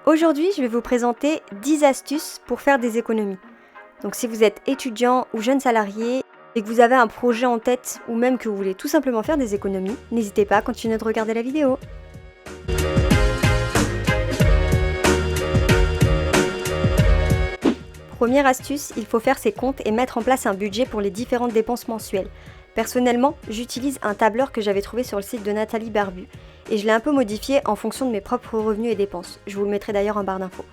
Aujourd'hui, je vais vous présenter 10 astuces pour faire des économies. Donc si vous êtes étudiant ou jeune salarié et que vous avez un projet en tête ou même que vous voulez tout simplement faire des économies, n'hésitez pas à continuer de regarder la vidéo. Première astuce, il faut faire ses comptes et mettre en place un budget pour les différentes dépenses mensuelles. Personnellement, j'utilise un tableur que j'avais trouvé sur le site de Nathalie Barbu et je l'ai un peu modifié en fonction de mes propres revenus et dépenses. Je vous le mettrai d'ailleurs en barre d'infos.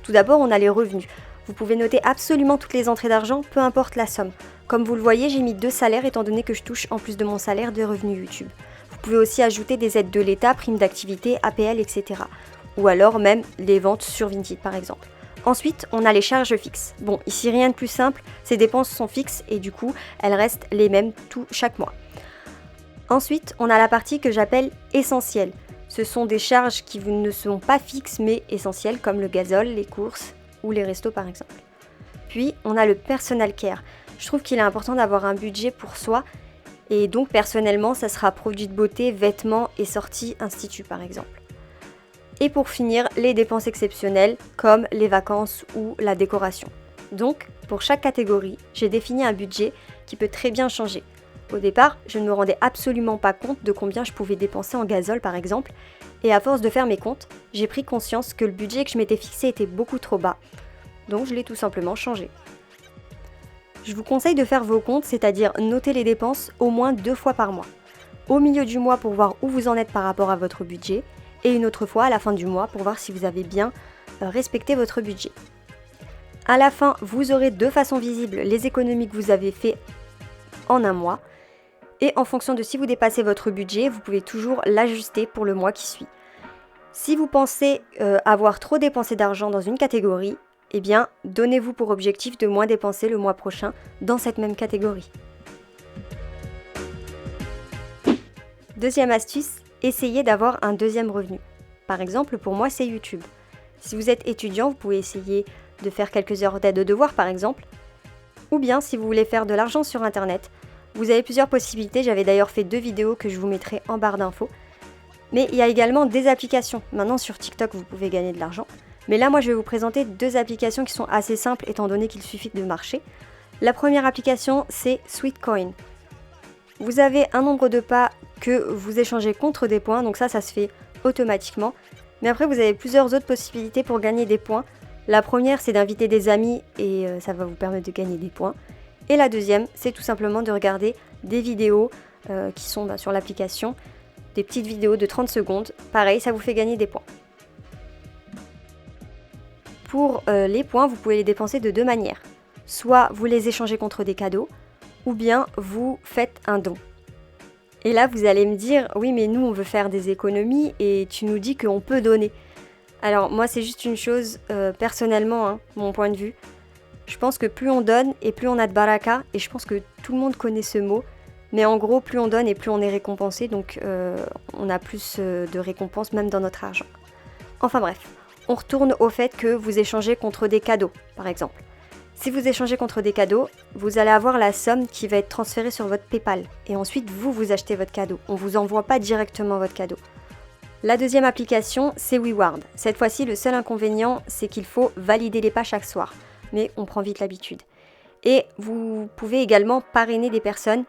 Tout d'abord, on a les revenus. Vous pouvez noter absolument toutes les entrées d'argent, peu importe la somme. Comme vous le voyez, j'ai mis 2 salaires étant donné que je touche en plus de mon salaire des revenus YouTube. Vous pouvez aussi ajouter des aides de l'État, primes d'activité, APL, etc. Ou alors même les ventes sur Vinted par exemple. Ensuite, on a les charges fixes. Bon, ici rien de plus simple, ces dépenses sont fixes et du coup, elles restent les mêmes chaque mois. Ensuite, on a la partie que j'appelle essentielle. Ce sont des charges qui ne sont pas fixes mais essentielles comme le gazole, les courses ou les restos par exemple. Puis, on a le personal care. Je trouve qu'il est important d'avoir un budget pour soi et donc personnellement, ça sera produits de beauté, vêtements et sorties institut par exemple. Et pour finir, les dépenses exceptionnelles comme les vacances ou la décoration. Donc, pour chaque catégorie, j'ai défini un budget qui peut très bien changer. Au départ, je ne me rendais absolument pas compte de combien je pouvais dépenser en gazole par exemple, et à force de faire mes comptes, j'ai pris conscience que le budget que je m'étais fixé était beaucoup trop bas. Donc je l'ai tout simplement changé. Je vous conseille de faire vos comptes, c'est-à-dire noter les dépenses au moins 2 fois par mois. Au milieu du mois pour voir où vous en êtes par rapport à votre budget, et une autre fois à la fin du mois pour voir si vous avez bien respecté votre budget. À la fin, vous aurez de façon visible les économies que vous avez fait en un mois, et en fonction de si vous dépassez votre budget, vous pouvez toujours l'ajuster pour le mois qui suit. Si vous pensez avoir trop dépensé d'argent dans une catégorie, eh bien, donnez-vous pour objectif de moins dépenser le mois prochain dans cette même catégorie. Deuxième astuce, essayez d'avoir un deuxième revenu. Par exemple, pour moi, c'est YouTube. Si vous êtes étudiant, vous pouvez essayer de faire quelques heures d'aide aux devoirs, par exemple. Ou bien, si vous voulez faire de l'argent sur Internet, vous avez plusieurs possibilités. J'avais d'ailleurs fait 2 vidéos que je vous mettrai en barre d'infos. Mais il y a également des applications. Maintenant, sur TikTok, vous pouvez gagner de l'argent. Mais là, moi, je vais vous présenter 2 applications qui sont assez simples, étant donné qu'il suffit de marcher. La première application, c'est Sweetcoin. Vous avez un nombre de pas que vous échangez contre des points, donc ça se fait automatiquement. Mais après, vous avez plusieurs autres possibilités pour gagner des points. La première, c'est d'inviter des amis et ça va vous permettre de gagner des points. Et la deuxième, c'est tout simplement de regarder des vidéos qui sont sur l'application, des petites vidéos de 30 secondes. Pareil, ça vous fait gagner des points. Pour les points, vous pouvez les dépenser de 2 manières. Soit vous les échangez contre des cadeaux, ou bien vous faites un don. Et là, vous allez me dire, oui, mais nous, on veut faire des économies et tu nous dis qu'on peut donner. Alors, moi, c'est juste une chose, personnellement, mon point de vue. Je pense que plus on donne et plus on a de baraka, et je pense que tout le monde connaît ce mot. Mais en gros, plus on donne et plus on est récompensé, donc on a plus de récompenses même dans notre argent. Enfin bref, on retourne au fait que vous échangez contre des cadeaux, par exemple. Si vous échangez contre des cadeaux, vous allez avoir la somme qui va être transférée sur votre PayPal. Et ensuite, vous achetez votre cadeau. On ne vous envoie pas directement votre cadeau. La deuxième application, c'est WeWard. Cette fois-ci, le seul inconvénient, c'est qu'il faut valider les pas chaque soir. Mais on prend vite l'habitude. Et vous pouvez également parrainer des personnes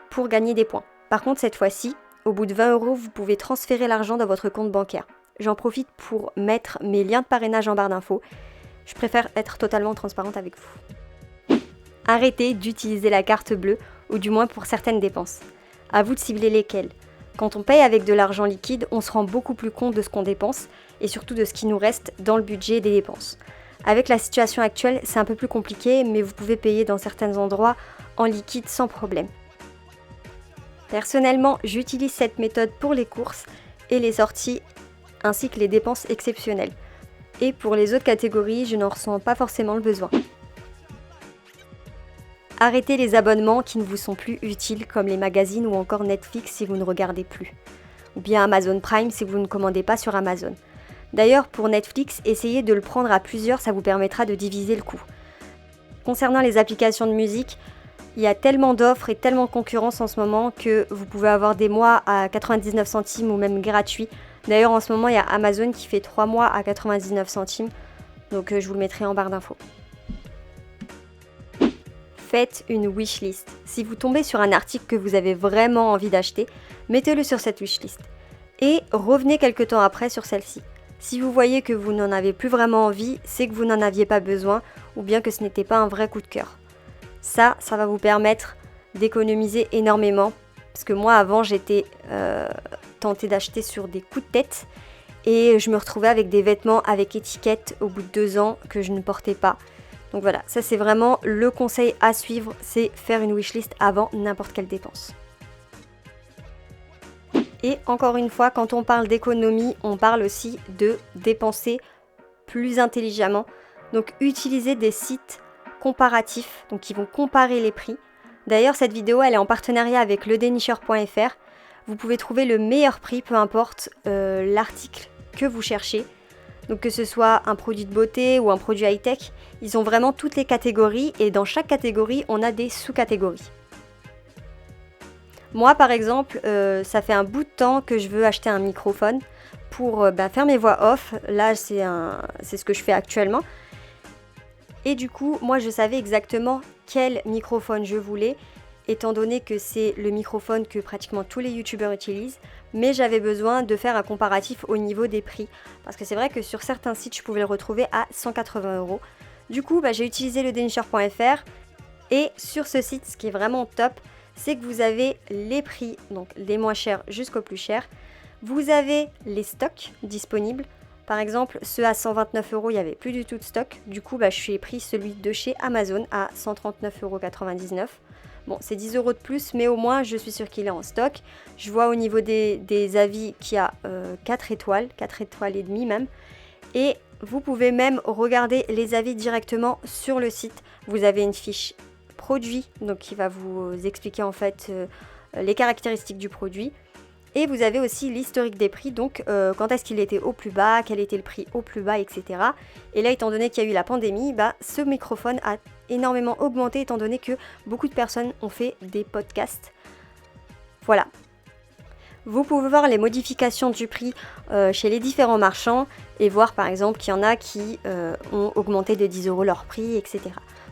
pour gagner des points. Par contre, cette fois-ci, au bout de 20 €, vous pouvez transférer l'argent dans votre compte bancaire. J'en profite pour mettre mes liens de parrainage en barre d'infos. Je préfère être totalement transparente avec vous. Arrêtez d'utiliser la carte bleue, ou du moins pour certaines dépenses. À vous de cibler lesquelles. Quand on paye avec de l'argent liquide, on se rend beaucoup plus compte de ce qu'on dépense, et surtout de ce qui nous reste dans le budget des dépenses. Avec la situation actuelle, c'est un peu plus compliqué, mais vous pouvez payer dans certains endroits en liquide sans problème. Personnellement, j'utilise cette méthode pour les courses et les sorties, ainsi que les dépenses exceptionnelles. Et pour les autres catégories, je n'en ressens pas forcément le besoin. Arrêtez les abonnements qui ne vous sont plus utiles, comme les magazines ou encore Netflix si vous ne regardez plus. Ou bien Amazon Prime si vous ne commandez pas sur Amazon. D'ailleurs, pour Netflix, essayez de le prendre à plusieurs, ça vous permettra de diviser le coût. Concernant les applications de musique, il y a tellement d'offres et tellement de concurrence en ce moment que vous pouvez avoir des mois à 99 centimes ou même gratuits. D'ailleurs en ce moment il y a Amazon qui fait 3 mois à 99 centimes, donc je vous le mettrai en barre d'infos. Faites une wishlist. Si vous tombez sur un article que vous avez vraiment envie d'acheter, mettez-le sur cette wishlist. Et revenez quelques temps après sur celle-ci. Si vous voyez que vous n'en avez plus vraiment envie, c'est que vous n'en aviez pas besoin ou bien que ce n'était pas un vrai coup de cœur. Ça va vous permettre d'économiser énormément. Parce que moi avant j'étais tentée d'acheter sur des coups de tête et je me retrouvais avec des vêtements avec étiquette au bout de 2 ans que je ne portais pas. Donc voilà, ça c'est vraiment le conseil à suivre, c'est faire une wishlist avant n'importe quelle dépense. Et encore une fois, quand on parle d'économie, on parle aussi de dépenser plus intelligemment. Donc utilisez des sites comparatifs, donc qui vont comparer les prix. D'ailleurs, cette vidéo, elle est en partenariat avec ledénicheur.fr. Vous pouvez trouver le meilleur prix, peu importe l'article que vous cherchez. Donc que ce soit un produit de beauté ou un produit high-tech, ils ont vraiment toutes les catégories et dans chaque catégorie, on a des sous-catégories. Moi, par exemple, ça fait un bout de temps que je veux acheter un microphone pour faire mes voix off. Là, c'est ce que je fais actuellement. Et du coup, moi, je savais exactement quel microphone je voulais, étant donné que c'est le microphone que pratiquement tous les youtubeurs utilisent. Mais j'avais besoin de faire un comparatif au niveau des prix. Parce que c'est vrai que sur certains sites, je pouvais le retrouver à 180 €. Du coup, j'ai utilisé ledénicheur.fr. Et sur ce site, ce qui est vraiment top, c'est que vous avez les prix, donc les moins chers jusqu'aux plus chers. Vous avez les stocks disponibles. Par exemple, ceux à 129 €, il n'y avait plus du tout de stock. Du coup, je suis pris celui de chez Amazon à 139,99 €. Bon, c'est 10 € de plus, mais au moins, je suis sûre qu'il est en stock. Je vois au niveau des avis qu'il y a 4 étoiles et demie même. Et vous pouvez même regarder les avis directement sur le site. Vous avez une fiche produit, donc qui va vous expliquer en fait les caractéristiques du produit. Et vous avez aussi l'historique des prix, donc quand est-ce qu'il était au plus bas, quel était le prix au plus bas, etc. Et là, étant donné qu'il y a eu la pandémie, ce microphone a énormément augmenté, étant donné que beaucoup de personnes ont fait des podcasts. Voilà. Vous pouvez voir les modifications du prix chez les différents marchands et voir par exemple qu'il y en a qui ont augmenté de 10 € leur prix, etc.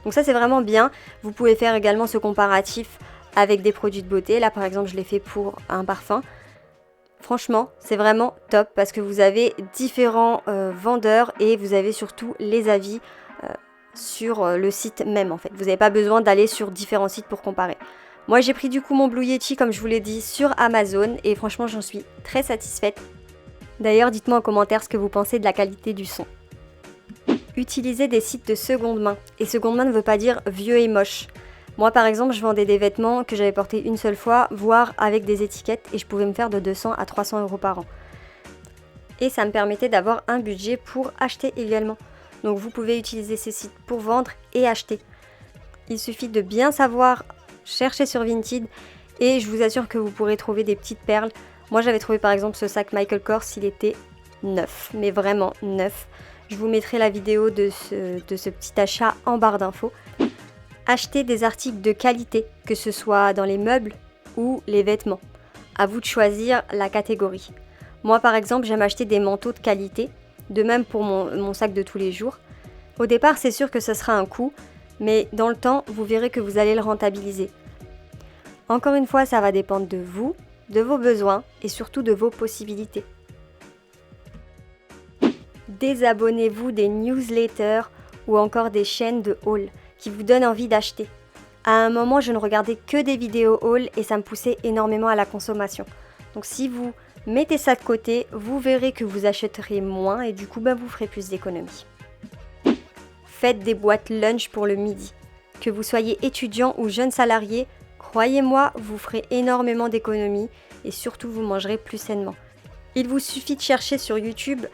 Donc ça c'est vraiment bien. Vous pouvez faire également ce comparatif avec des produits de beauté. Là par exemple je l'ai fait pour un parfum. Franchement c'est vraiment top parce que vous avez différents vendeurs et vous avez surtout les avis sur le site même en fait. Vous n'avez pas besoin d'aller sur différents sites pour comparer. Moi j'ai pris du coup mon Blue Yeti comme je vous l'ai dit sur Amazon et franchement j'en suis très satisfaite. D'ailleurs dites-moi en commentaire ce que vous pensez de la qualité du son. Utilisez des sites de seconde main. Et seconde main ne veut pas dire vieux et moche. Moi par exemple je vendais des vêtements que j'avais portés une seule fois, voire avec des étiquettes et je pouvais me faire de 200 à 300 € par an. Et ça me permettait d'avoir un budget pour acheter également. Donc vous pouvez utiliser ces sites pour vendre et acheter. Il suffit de bien savoir chercher sur Vinted et je vous assure que vous pourrez trouver des petites perles. Moi j'avais trouvé par exemple ce sac Michael Kors, il était neuf, mais vraiment neuf. Je vous mettrai la vidéo de ce petit achat en barre d'infos. Achetez des articles de qualité, que ce soit dans les meubles ou les vêtements. À vous de choisir la catégorie. Moi par exemple j'aime acheter des manteaux de qualité, de même pour mon sac de tous les jours. Au départ c'est sûr que ce sera un coût, mais dans le temps vous verrez que vous allez le rentabiliser. Encore une fois ça va dépendre de vous, de vos besoins et surtout de vos possibilités. Désabonnez-vous des newsletters ou encore des chaînes de haul qui vous donnent envie d'acheter. À un moment, je ne regardais que des vidéos haul et ça me poussait énormément à la consommation. Donc si vous mettez ça de côté, vous verrez que vous achèterez moins et du coup, vous ferez plus d'économies. Faites des boîtes lunch pour le midi. Que vous soyez étudiant ou jeune salarié, croyez-moi, vous ferez énormément d'économies et surtout vous mangerez plus sainement. Il vous suffit de chercher sur YouTube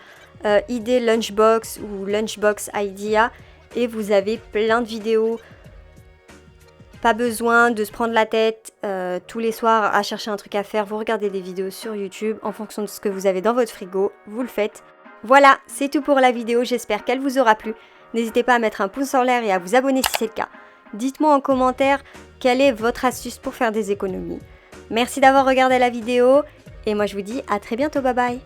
idée lunchbox ou lunchbox idea et vous avez plein de vidéos. Pas besoin de se prendre la tête tous les soirs à chercher un truc à faire. Vous regardez des vidéos sur YouTube en fonction de ce que vous avez dans votre frigo, vous le faites. Voilà, c'est tout pour la vidéo, j'espère qu'elle vous aura plu. N'hésitez pas à mettre un pouce en l'air et à vous abonner si c'est le cas. Dites-moi en commentaire quelle est votre astuce pour faire des économies. Merci d'avoir regardé la vidéo et moi je vous dis à très bientôt, bye bye.